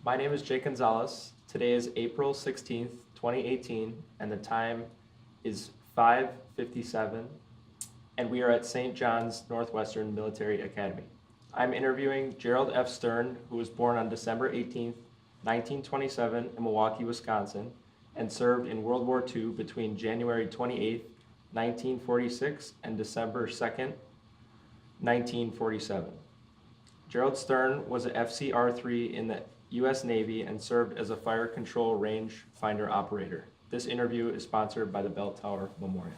My name is Jake Gonzalez. Today is April 16th, 2018, and the time is 5:57, and we are at St. John's Northwestern Military Academy. I'm interviewing Gerald F. Stern, who was born on December 18th, 1927 in Milwaukee, Wisconsin, and served in World War II between January 28th, 1946 and December 2nd, 1947. Gerald Stern was a FCR-3 in the U.S. Navy and served as a fire control range finder operator. This interview is sponsored by the Bell Tower Memorial.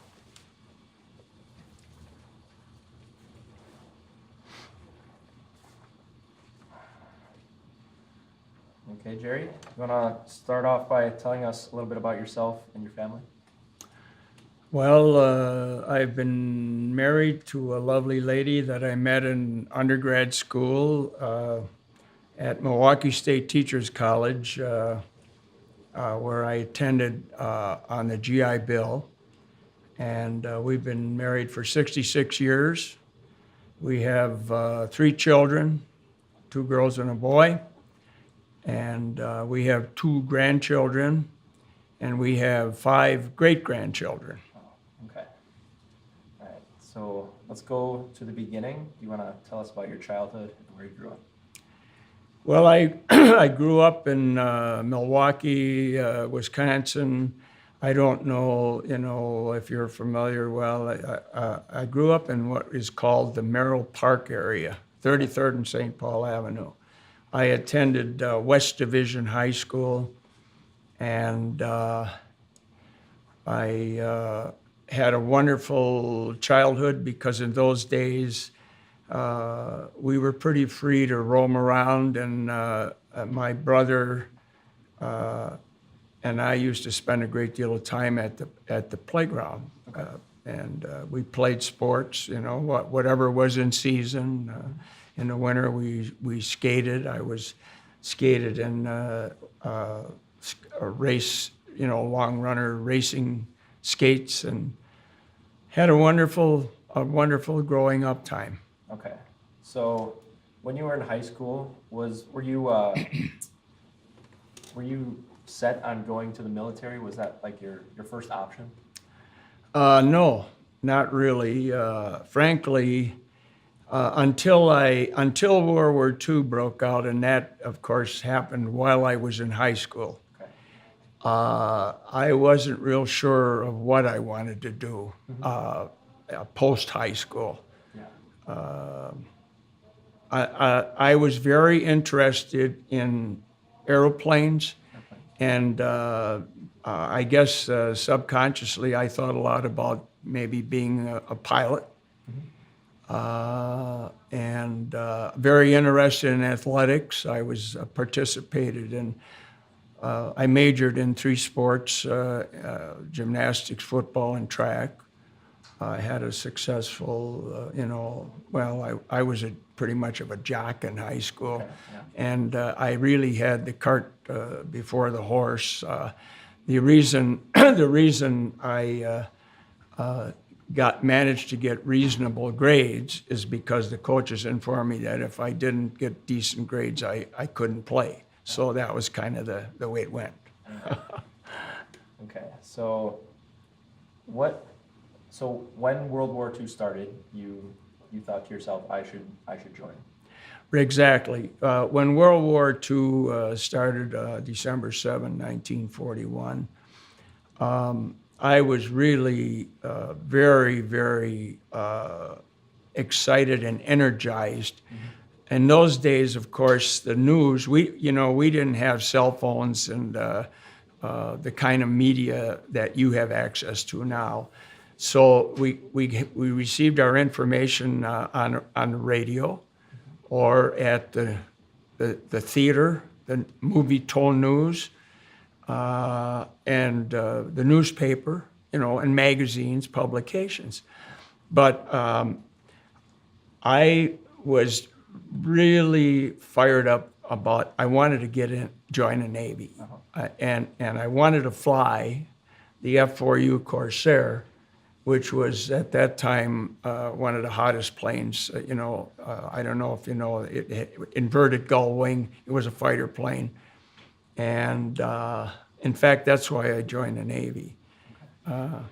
Okay, Jerry, you want to start off by telling us a little bit about yourself and your family? Well, I've been married to a lovely lady that I met in undergrad school at Milwaukee State Teachers College, where I attended on the GI Bill. And we've been married for 66 years. We have 3 children, 2 girls and a boy. And we have 2 grandchildren, and we have 5 great-grandchildren. Okay. All right. So let's go to the beginning. Do you want to tell us about your childhood and where you grew up? Well, I I grew up in Milwaukee, Wisconsin. I don't know, if you're familiar. Well, I grew up in what is called the Merrill Park area, 33rd and St. Paul Avenue. I attended West Division High School, and I had a wonderful childhood because in those days we were pretty free to roam around, and my brother and I used to spend a great deal of time at the playground. Okay. And we played sports, whatever was in season. In the winter, we skated. I was skated in a race, long runner racing skates, and had a wonderful growing up time. Okay. So when you were in high school, were you set on going to the military? Was that like your first option? No, not really. Frankly, until World War II broke out, and that, of course, happened while I was in high school. Okay. I wasn't real sure of what I wanted to do post high school. Yeah. I was very interested in aeroplanes, and I guess subconsciously I thought a lot about maybe being a pilot. And very interested in athletics. I was participated in, I majored in 3 sports, gymnastics, football, and track. I had a successful, I was pretty much of a jock in high school. Okay, yeah. And I really had the cart before the horse. The reason I managed to get reasonable grades is because the coaches informed me that if I didn't get decent grades, I couldn't play. So that was kind of the way it went. Okay. So when World War II started, you thought to yourself, I should join. Exactly. When World War II started, December 7, 1941, I was really very, very excited and energized. In those days, of course, the news, we didn't have cell phones and the kind of media that you have access to now. So we received our information on the radio or at the theater, the movie told news, and the newspaper, and magazines, publications. But I was really fired up about, I wanted to join the Navy. And I wanted to fly the F-4U Corsair, which was at that time one of the hottest planes. I don't know if you know, it inverted gull wing. It was a fighter plane. And in fact, that's why I joined the Navy. Okay.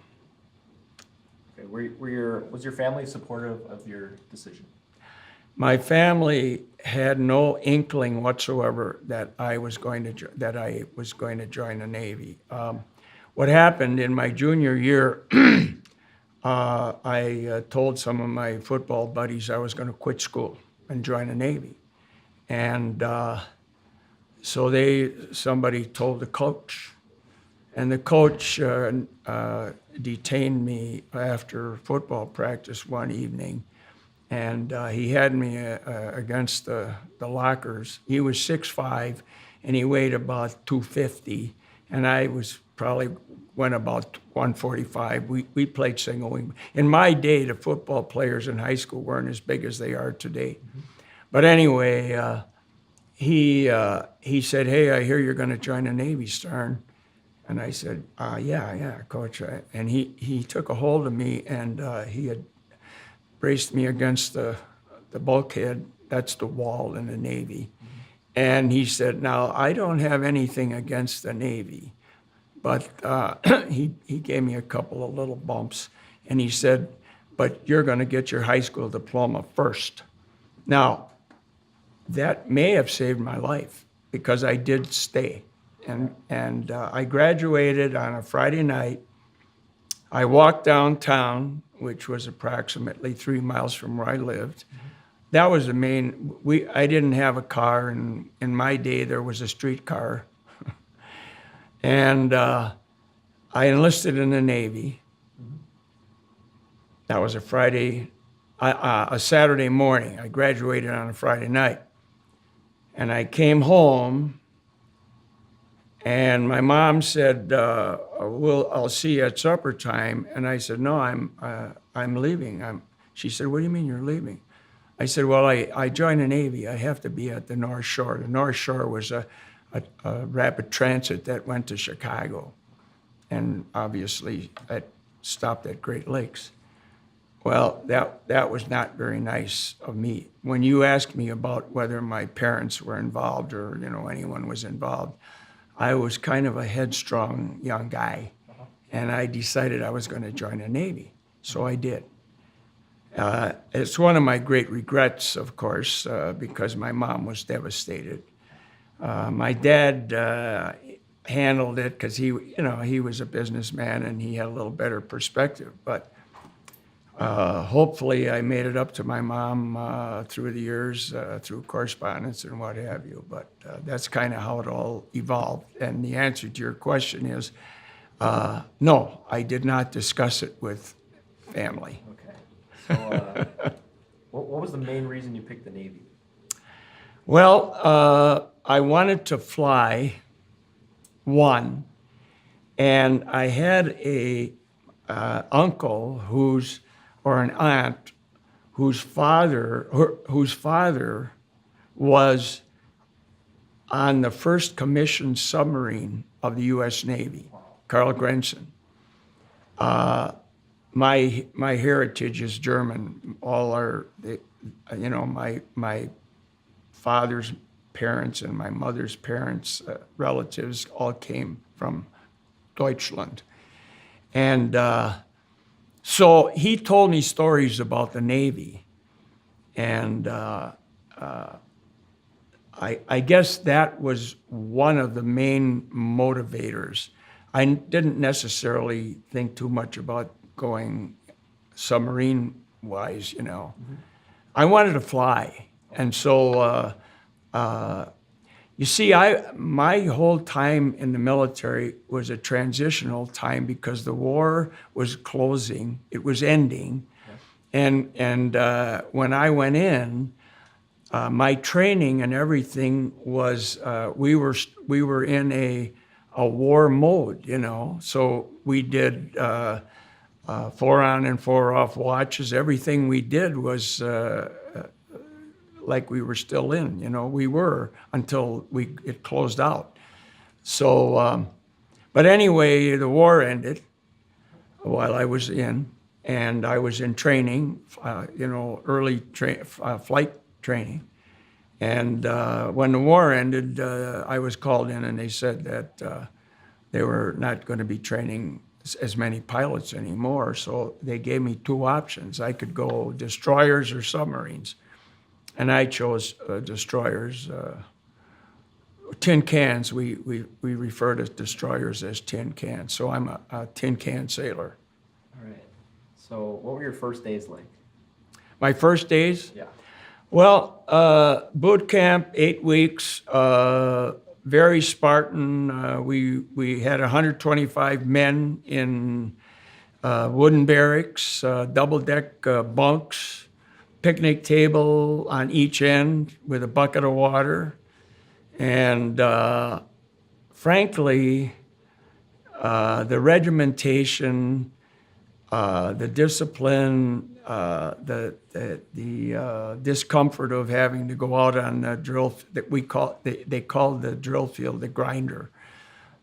Was your family supportive of your decision? My family had no inkling whatsoever that I was going to join the Navy. What happened in my junior year, I told some of my football buddies I was going to quit school and join the Navy, and so somebody told the coach, and the coach detained me after football practice one evening, and he had me against the lockers. He was 6'5", and he weighed about 250, and I went about 145. We played single wing. In my day, the football players in high school weren't as big as they are today. But anyway, he said, "Hey, I hear you're going to join the Navy, Stern." And I said, yeah, Coach. And he took a hold of me, and he had braced me against the bulkhead. That's the wall in the Navy. And he said, "Now, I don't have anything against the Navy," but he gave me a couple of little bumps. And he said, "But you're going to get your high school diploma first." Now, that may have saved my life because I did stay. And I graduated on a Friday night. I walked downtown, which was approximately 3 miles from where I lived. That was the main. I didn't have a car, and in my day there was a streetcar. And I enlisted in the Navy. That was a Saturday morning. I graduated on a Friday night, and I came home. And my mom said, I'll see you at supper time." And I said, "No, I'm leaving." She said, "What do you mean you're leaving?" I said, "Well, I joined the Navy. I have to be at the North Shore." The North Shore was a rapid transit that went to Chicago. And obviously, that stopped at Great Lakes. Well, that was not very nice of me. When you asked me about whether my parents were involved or anyone was involved, I was kind of a headstrong young guy, and I decided I was going to join the Navy, so I did. It's one of my great regrets, of course, because my mom was devastated. My dad handled it because he was a businessman and he had a little better perspective. But hopefully, I made it up to my mom through the years, through correspondence and what have you. But that's kind of how it all evolved. And the answer to your question is, no, I did not discuss it with family. Okay. So, what was the main reason you picked the Navy? Well, I wanted to fly, one, and I had a uncle or an aunt whose father was on the first commissioned submarine of the U.S. Navy, Carl Grenson. My heritage is German. My father's parents and my mother's parents, relatives, all came from Deutschland. And so he told me stories about the Navy. And I guess that was one of the main motivators. I didn't necessarily think too much about going submarine-wise, I wanted to fly. And so, you see, my whole time in the military was a transitional time because the war was closing, it was ending. And when I went in, my training and everything was, we were in a war mode, So we did 4 on and 4 off watches. Everything we did was like we were still in, we were until it closed out. So, but anyway, the war ended while I was in, and I was in training, early flight training. And when the war ended, I was called in and they said that they were not going to be training as many pilots anymore. So they gave me two options. I could go destroyers or submarines. And I chose destroyers. Tin cans, we refer to destroyers as tin cans. So I'm a tin can sailor. All right. So what were your first days like? My first days? Yeah. Well, boot camp, 8 weeks, very Spartan. We had 125 men in wooden barracks, double-deck bunks, picnic table on each end with a bucket of water. And frankly, the regimentation, the discipline, the discomfort of having to go out on the drill that they called the drill field the grinder,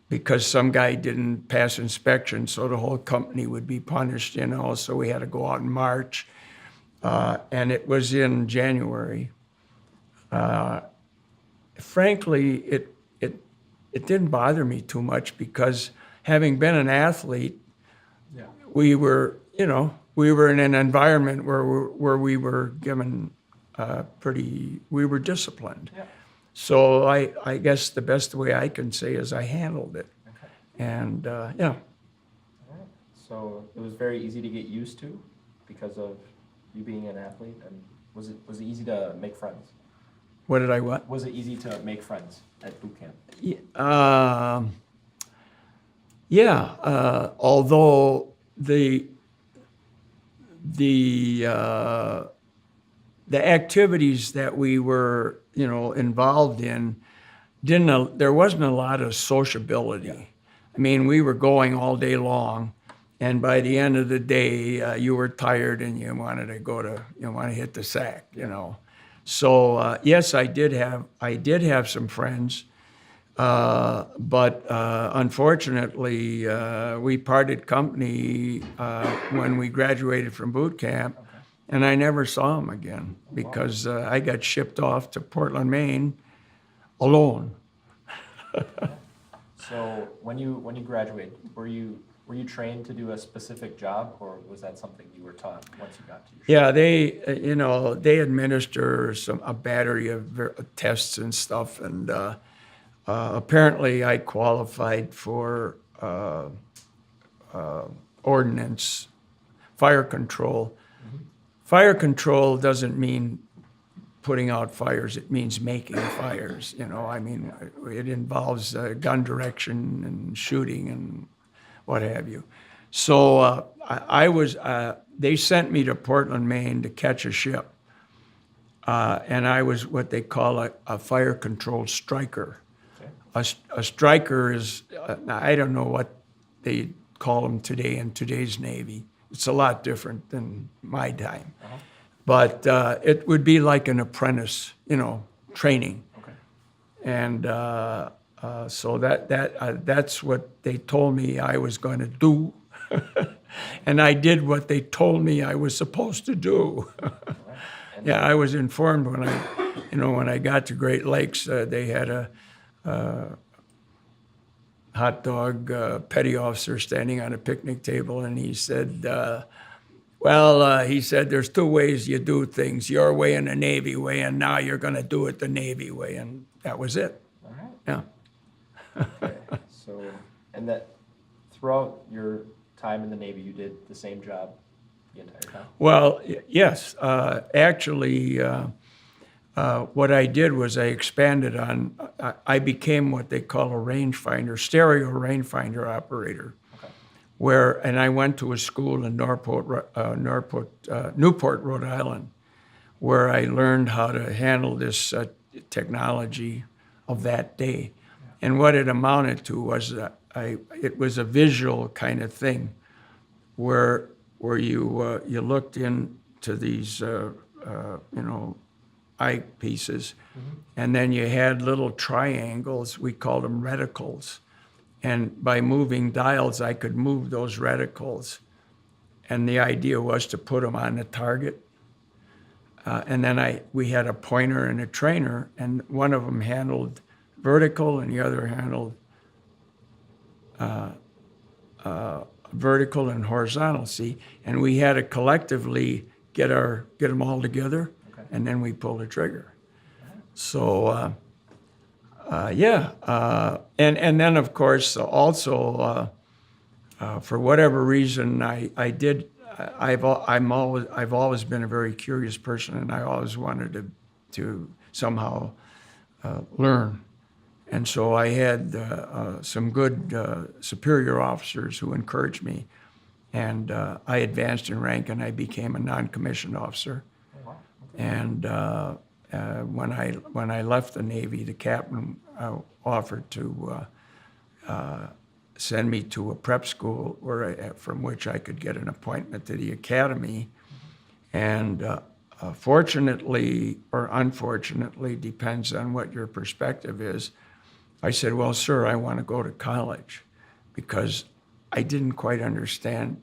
because some guy didn't pass inspection, so the whole company would be punished, you know. So we had to go out and march, and it was in January. Frankly, it didn't bother me too much because having been an athlete, Yeah. we were in an environment where we were given we were disciplined. Yeah. So I guess the best way I can say is I handled it. Okay. And yeah, All right. So it was very easy to get used to because of you being an athlete, and was it easy to make friends? what did I what? Was it easy to make friends at boot camp? Although the activities that we were, involved in, there wasn't a lot of sociability. Yeah. I mean, we were going all day long, and by the end of the day, you were tired and you wanted to hit the sack, you know. So yes, I did have some friends. But unfortunately, we parted company when we graduated from boot camp, and I never saw them again because I got shipped off to Portland, Maine, alone. So when you graduated, were you trained to do a specific job, or was that something you were taught once you got to your ship? Yeah, they administer a battery of tests and stuff, and apparently I qualified for ordnance, fire control. Mm-hmm. Fire control doesn't mean putting out fires, it means making fires, I mean, it involves gun direction and shooting and what have you. So they sent me to Portland, Maine to catch a ship. And I was what they call a fire control striker. Okay. A striker is, I don't know what they call them today in today's Navy. It's a lot different than my time. Uh-huh. But it would be like an apprentice, training. Okay. And so that's what they told me I was going to do. And I did what they told me I was supposed to do. All right. And Yeah, I was informed when I got to Great Lakes, they had a hot dog petty officer standing on a picnic table, and he said, he said, there's two ways you do things, your way and the Navy way, and now you're going to do it the Navy way, and that was it. All right. Yeah. Okay. So, and that throughout your time in the Navy, you did the same job the entire time? Well, yes. Actually, what I did was I expanded on, I became what they call a rangefinder, stereo rangefinder operator. Okay. And I went to a school in Newport, Rhode Island, where I learned how to handle this technology of that day. And what it amounted to was it was a visual kind of thing, where you looked into these eyepieces, and then you had little triangles. We called them reticles. And by moving dials, I could move those reticles. And the idea was to put them on the target. And then we had a pointer and a trainer, and one of them handled vertical and the other handled vertical and horizontal, see? And we had to collectively get them all together, Okay. and then we pulled the trigger. So, and then of course also for whatever reason I've always been a very curious person, and I always wanted to somehow learn. And so I had some good superior officers who encouraged me, and I advanced in rank and I became a non-commissioned officer. Oh, wow. Okay. And when I left the Navy, the captain offered to send me to a prep school from which I could get an appointment to the academy. And fortunately or unfortunately, depends on what your perspective is, I said, well, sir, I want to go to college, because I didn't quite understand.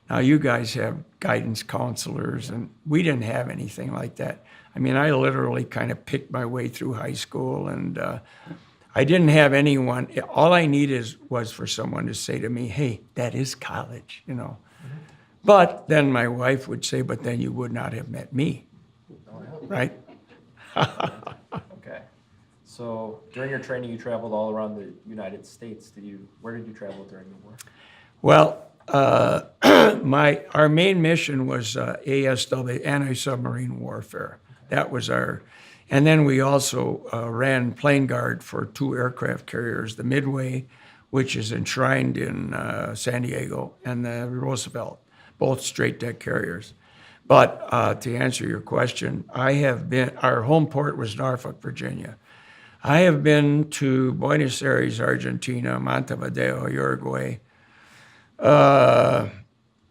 Now, you guys have guidance counselors, and we didn't have anything like that. I mean, I literally kind of picked my way through high school, and I didn't have anyone. All I needed was for someone to say to me, hey, that is college, you know. Mm-hmm. But then my wife would say, but then you would not have met me, right? Okay. So during your training, you traveled all around the United States. Where did you travel during the war? Well, our main mission was ASW, anti-submarine warfare. That was and then we also ran plane guard for 2 aircraft carriers, the Midway, which is enshrined in San Diego, and the Roosevelt, both straight deck carriers. But to answer your question, our home port was Norfolk, Virginia. I have been to Buenos Aires, Argentina, Montevideo, Uruguay,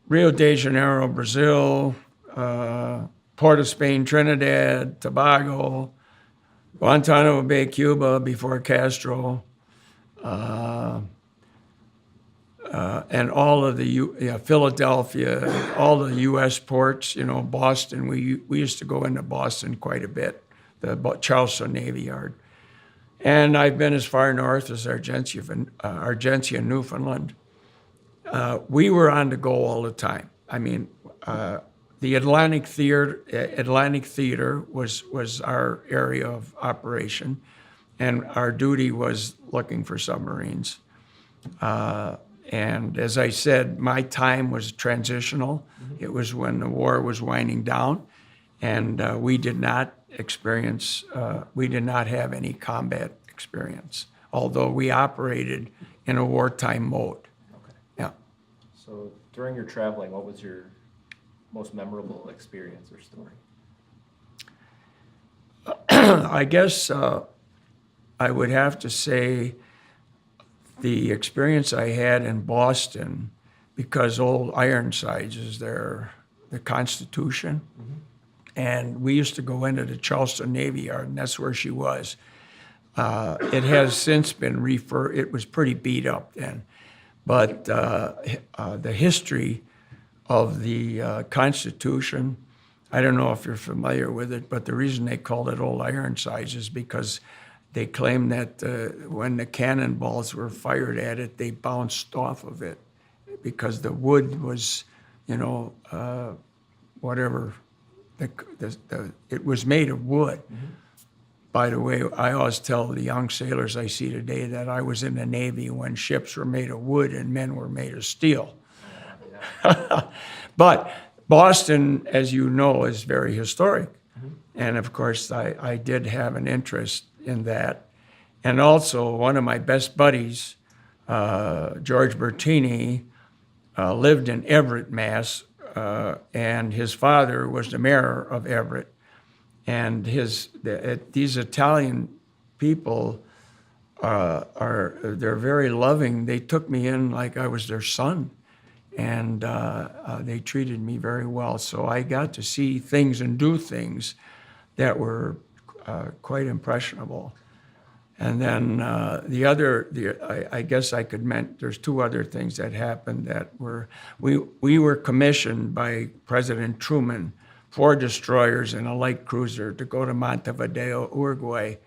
Rio de Janeiro, Brazil, Port of Spain, Trinidad, Tobago, Guantanamo Bay, Cuba, before Castro, and all of the Philadelphia, all the U.S. ports, you know, Boston. We used to go into Boston quite a bit, the Charleston Navy Yard. And I've been as far north as Argentia, Newfoundland. We were on the go all the time. I mean, the Atlantic Theater was our area of operation, and our duty was looking for submarines. And as I said, my time was transitional. Mm-hmm. It was when the war was winding down, and we did not have any combat experience, although we operated in a wartime mode. Okay. Yeah. So during your traveling, what was your most memorable experience or story? I guess I would have to say the experience I had in Boston, because Old Ironsides is there, the Constitution. Mm-hmm. And we used to go into the Charleston Navy Yard, and that's where she was. It has since been it was pretty beat up then. But the history of the Constitution, I don't know if you're familiar with it, but the reason they called it Old Ironsides is because they claim that when the cannonballs were fired at it, they bounced off of it because the wood was, you know, whatever. It was made of wood. Mm-hmm. By the way, I always tell the young sailors I see today that I was in the Navy when ships were made of wood and men were made of steel. But Boston, as you know, is very historic. Mm-hmm. And of course, I did have an interest in that. And also, one of my best buddies, George Bertini, lived in Everett, Mass., and his father was the mayor of Everett. And these Italian people they're very loving. They took me in like I was their son, and they treated me very well. So I got to see things and do things that were quite impressionable. And then I guess I could there's 2 other things that happened that we were commissioned by President Truman 4 destroyers and a light cruiser to go to Montevideo, Uruguay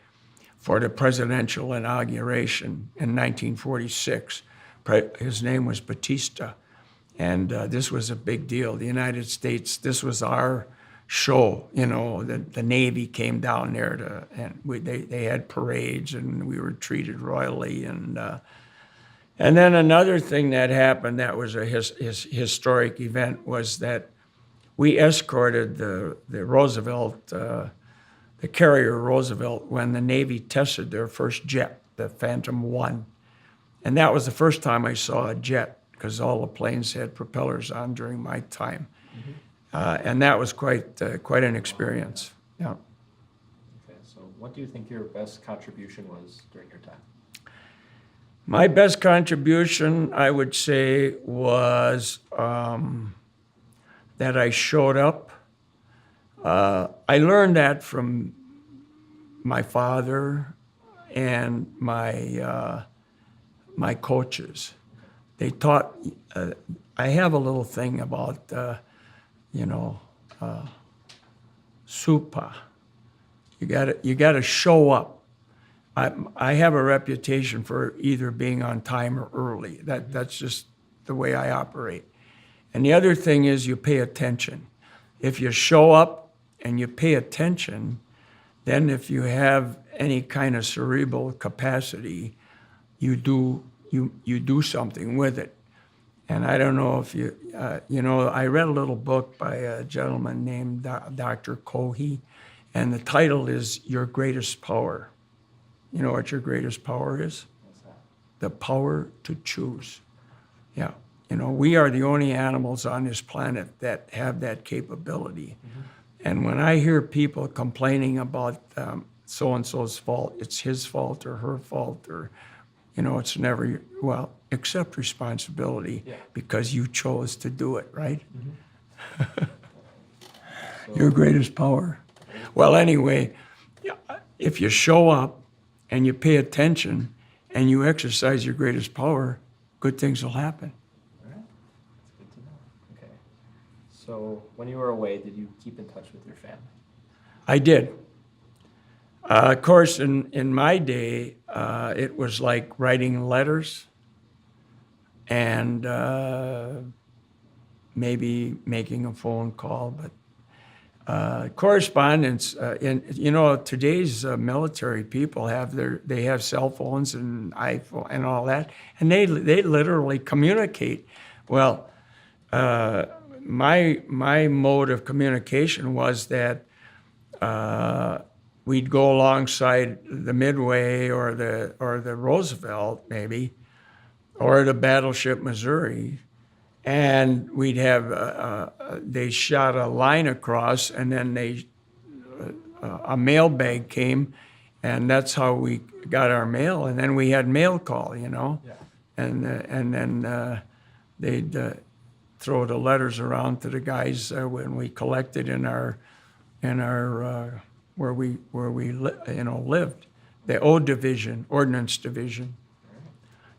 for the presidential inauguration in 1946. His name was Batista, and this was a big deal. The United States, this was our show, you know. The Navy came down there they had parades, and we were treated royally. And then another thing that happened that was a historic event was that we escorted the Roosevelt, the carrier Roosevelt, when the Navy tested their first jet, the Phantom I. And that was the first time I saw a jet, because all the planes had propellers on during my time. And that was quite an experience. Yeah. Okay, so what do you think your best contribution was during your time? My best contribution, I would say, was that I showed up. I learned that from my father and my coaches. They taught. I have a little thing about, SUPA. You gotta show up. I have a reputation for either being on time or early. That's just the way I operate. And the other thing is you pay attention. If you show up and you pay attention, then if you have any kind of cerebral capacity, you do something with it. And I don't know if I read a little book by a gentleman named Dr. Cohey, and the title is Your Greatest Power. You know what your greatest power is? What's that? The power to choose. Yeah. We are the only animals on this planet that have that capability. And when I hear people complaining about so-and-so's fault, it's his fault or her fault, or, it's never, accept responsibility because you chose to do it, right? Your greatest power. Well, anyway, if you show up and you pay attention and you exercise your greatest power, good things will happen. All right, that's good to know. Okay, so when you were away, did you keep in touch with your family? I did. Of course, in my day, it was like writing letters and maybe making a phone call, but correspondence. Today's military people have cell phones and iPhone and all that, and they literally communicate. Well, my mode of communication was that we'd go alongside the Midway or the Roosevelt maybe, or the battleship Missouri, and we'd have they shot a line across, and then a mail bag came, and that's how we got our mail. And then we had mail call, Yeah. And then they'd throw the letters around to the guys when we collected in our where we lived, the O Division, Ordnance Division.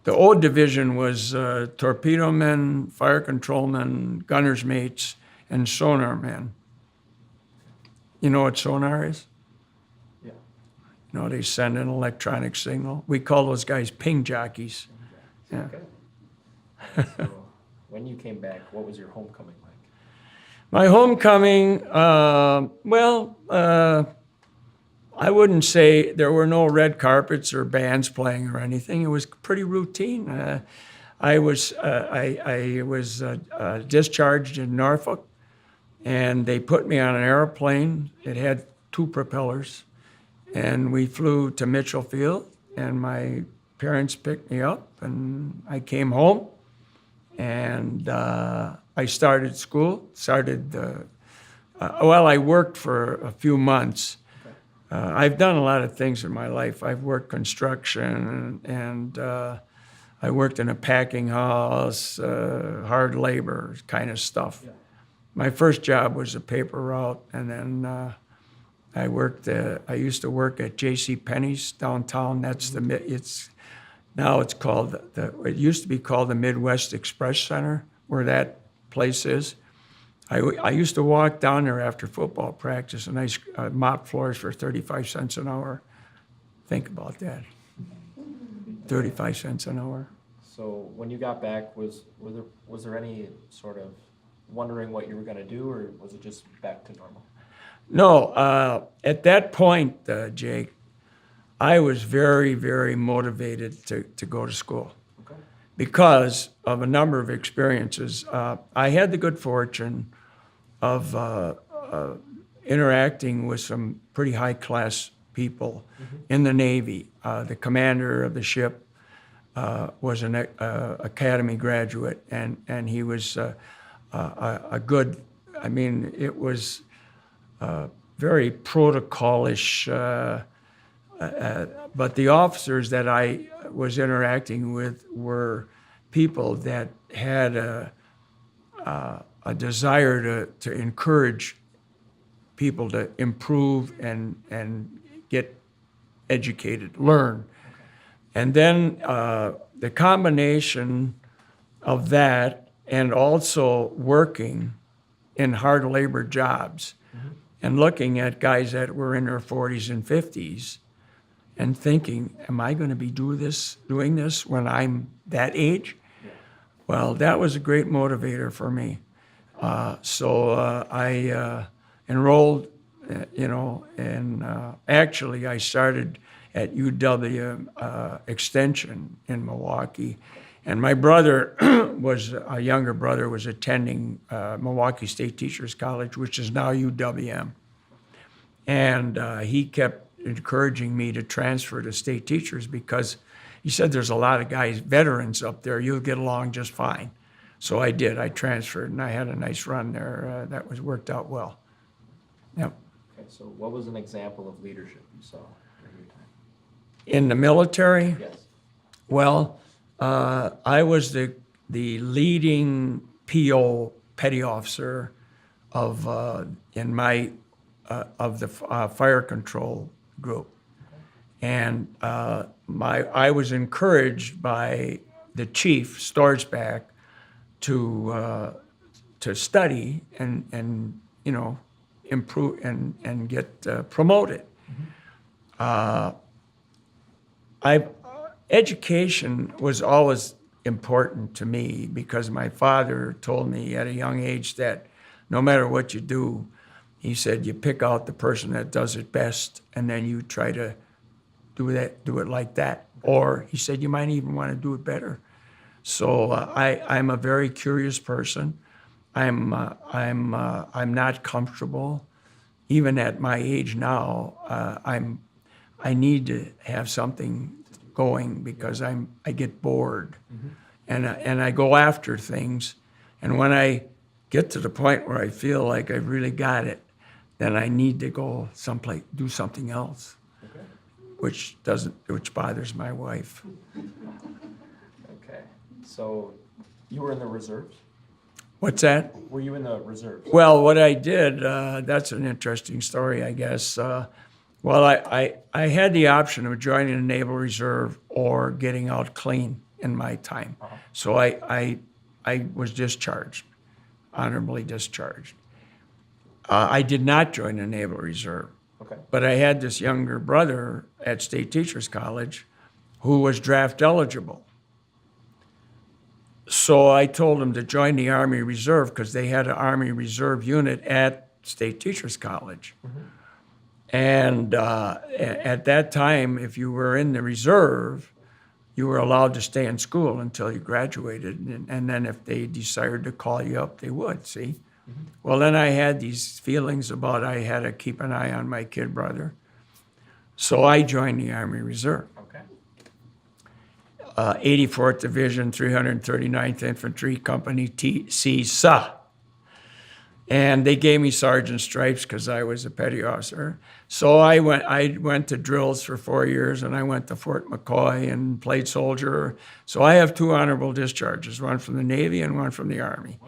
The O Division was torpedo men, fire control men, gunner's mates, and sonar men. You know what sonar is? Yeah. They send an electronic signal. We call those guys ping jockeys. Yeah. Okay. So when you came back, what was your homecoming like? My homecoming, I wouldn't say there were no red carpets or bands playing or anything. It was pretty routine. I was discharged in Norfolk, and they put me on an airplane. It had 2 propellers, and we flew to Mitchell Field, and my parents picked me up, and I came home, and I started school. I worked for a few months. I've done a lot of things in my life. I've worked construction, and I worked in a packing house, hard labor kind of stuff. Yeah. My first job was a paper route, and then I used to work at J.C. Penney's downtown. Now it's called it used to be called the Midwest Express Center, where that place is. I used to walk down there after football practice and I mopped floors for 35 cents an hour. Think about that. 35 cents an hour. So when you got back, was there any sort of wondering what you were going to do, or was it just back to normal? No, at that point, Jake, I was very, very motivated to go to school Okay. because of a number of experiences. I had the good fortune of interacting with some pretty high-class people in the Navy. The commander of the ship was an academy graduate, and he was a good, I mean, it was very protocolish, but the officers that I was interacting with were people that had a desire to encourage people to improve and get educated, learn. And then the combination of that and also working in hard labor jobs and looking at guys that were in their 40s and 50s and thinking, am I going to be doing this when I'm that age? Yeah. Well, that was a great motivator for me. So I enrolled, and actually I started at UW Extension in Milwaukee. And my brother a younger brother was attending Milwaukee State Teachers College, which is now UWM. And he kept encouraging me to transfer to state teachers because he said there's a lot of guys, veterans up there, you'll get along just fine. So I did, I transferred and I had a nice run there that worked out well. Yep. Okay, so what was an example of leadership you saw during your time? In the military? Yes. Well, I was the leading PO, petty officer, of the fire control group, and I was encouraged by the chief Storsback to study and improve and get promoted. Education was always important to me because my father told me at a young age that no matter what you do, he said, you pick out the person that does it best and then you try to do it like that. Or he said, you might even want to do it better. So I'm a very curious person. I'm not comfortable. Even at my age now, I need to have something going because I get bored, and I go after things, and when I get to the point where I feel like I've really got it, then I need to go someplace, do something else, Okay. which bothers my wife. Okay. So you were in the reserves? What's that? Were you in the reserves? Well, what I did, that's an interesting story, I guess. Well, I had the option of joining the Naval Reserve or getting out clean in my time. Uh-huh. So I was discharged, honorably discharged. I did not join the Naval Reserve, Okay. but I had this younger brother at State Teachers College who was draft eligible. So I told him to join the Army Reserve because they had an Army Reserve unit at State Teachers College. And at that time, if you were in the reserve, you were allowed to stay in school until you graduated. And then if they decided to call you up, they would, see? Well, then I had these feelings about I had to keep an eye on my kid brother. So I joined the Army Reserve. Okay. 84th Division, 339th Infantry Company, CSA. And they gave me sergeant stripes because I was a petty officer. So I went to drills for 4 years, and I went to Fort McCoy and played soldier. So I have 2 honorable discharges, one from the Navy and one from the Army.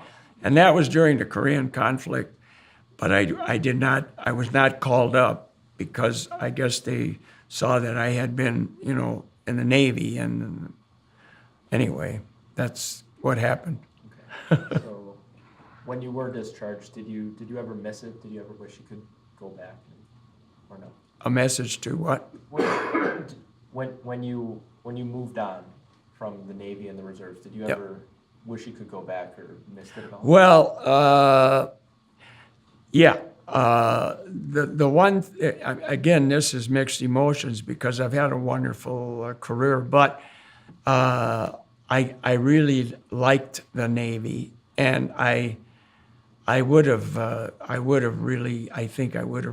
And that was during the Korean conflict. But I was not called up because I guess they saw that I had been, in the Navy. And anyway, that's what happened. Okay. So When you were discharged, did you ever miss it? Did you ever wish you could go back, or no? A message to what? When you moved on from the Navy and the reserves, did you Yep. ever wish you could go back or missed it at all? Well, yeah. The one, again, this is mixed emotions because I've had a wonderful career, but I really liked the Navy, and I think I would have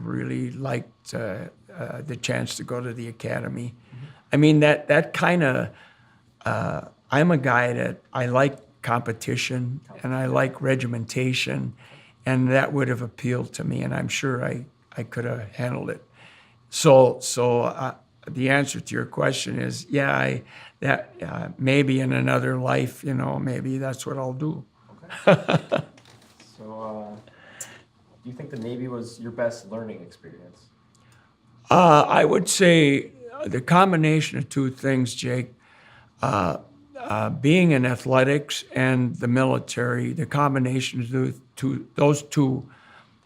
really liked the chance to go to the academy. I mean, that kind of, I'm a guy that I like competition and I like regimentation, and that would have appealed to me, and I'm sure I could have handled it. So the answer to your question is, yeah, maybe in another life, maybe that's what I'll do. Okay. So, do you think the Navy was your best learning experience? I would say the combination of two things, Jake. Being in athletics and the military, the combination of those two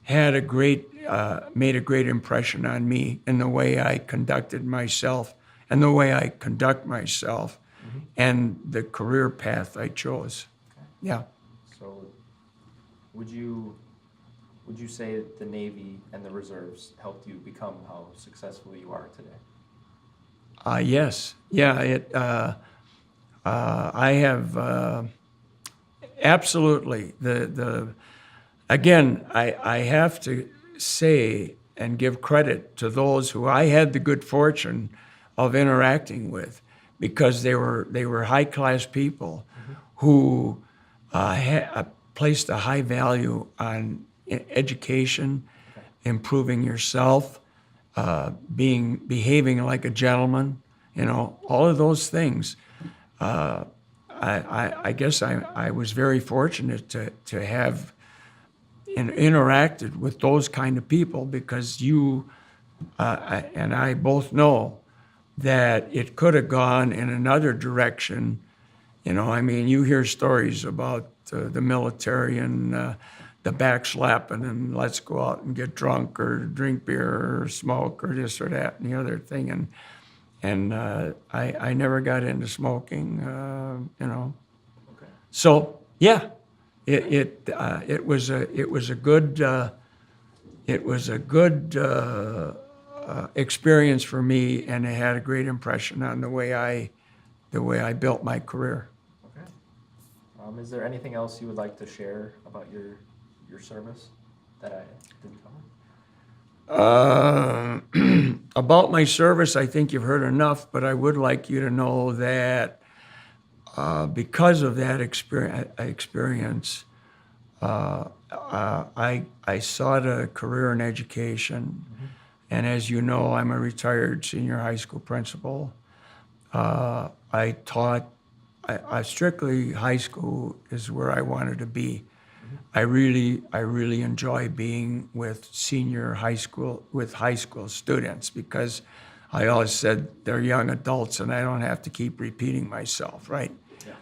had made a great impression on me in the way I conducted myself and the way I conduct myself and the career path I chose. Okay. Yeah. So, would you say that the Navy and the reserves helped you become how successful you are today? Yes. Yeah. I have absolutely again. I have to say and give credit to those who I had the good fortune of interacting with, because they were high class people who placed a high value on education, improving yourself, behaving like a gentleman. All of those things. I guess I was very fortunate to have interacted with those kind of people, because you and I both know that it could have gone in another direction. I mean, you hear stories about the military and the backslapping and let's go out and get drunk or drink beer or smoke or this or that and the other thing. And I never got into smoking, Okay. So yeah, it was a good experience for me, and it had a great impression on the way I built my career. Okay. Is there anything else you would like to share about your service that I didn't cover? About my service, I think you've heard enough, but I would like you to know that because of that experience, I sought a career in education. And as you know, I'm a retired senior high school principal. I taught, strictly high school is where I wanted to be. I really enjoy being with high school students, because I always said they're young adults and I don't have to keep repeating myself, right? Yeah.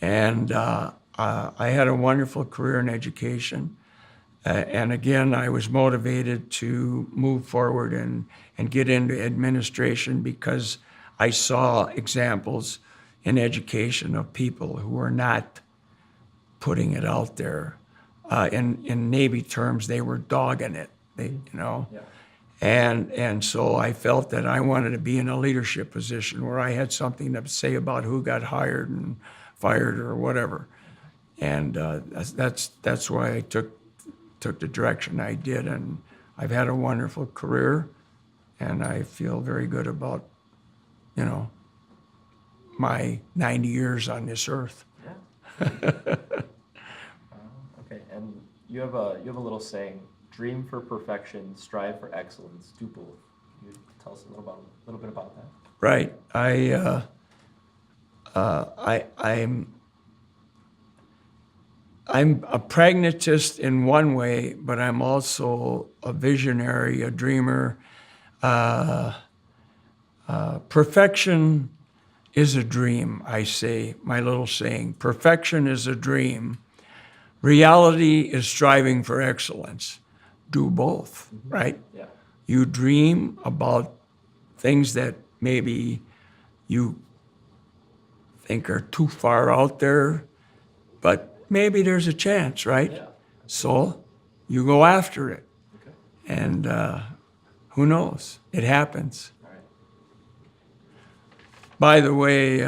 And I had a wonderful career in education. And again, I was motivated to move forward and get into administration, because I saw examples in education of people who were not putting it out there. In Navy terms, they were dogging it, Yeah. And so I felt that I wanted to be in a leadership position where I had something to say about who got hired and fired or whatever. And that's why I took the direction I did, and I've had a wonderful career, and I feel very good about, my 90 years on this earth. Yeah. Okay, and you have a little saying: "Dream for perfection, strive for excellence, do both." Can you tell us a little bit about that? Right. I'm a pragmatist in one way, but I'm also a visionary, a dreamer. Perfection is a dream, I say, my little saying. Perfection is a dream, reality is striving for excellence. Do both, right? Yeah. You dream about things that maybe you think are too far out there, but maybe there's a chance, right? Yeah. So you go after it, Okay. and who knows? It happens. All right. By the way,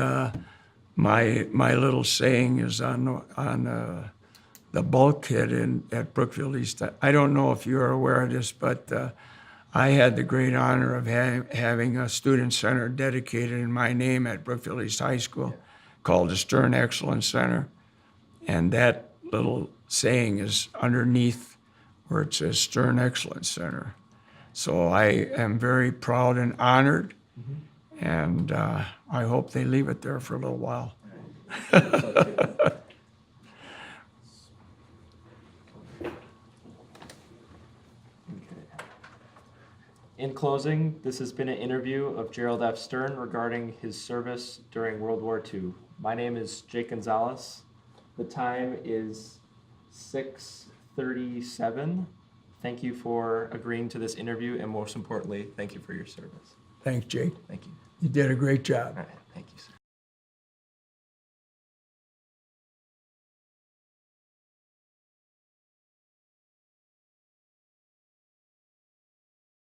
my little saying is on the bulkhead at Brookfield East. I don't know if you're aware of this, but I had the great honor of having a student center dedicated in my name at Brookfield East High School called the Stern Excellence Center. And that little saying is underneath where it says Stern Excellence Center. So I am very proud and honored, and I hope they leave it there for a little while. In closing, this has been an interview of Gerald F. Stern regarding his service during World War II. My name is Jake Gonzalez. The time is 6:37. Thank you for agreeing to this interview, and most importantly, thank you for your service. Thanks, Jake. Thank you. You did a great job. All right, thank you, sir.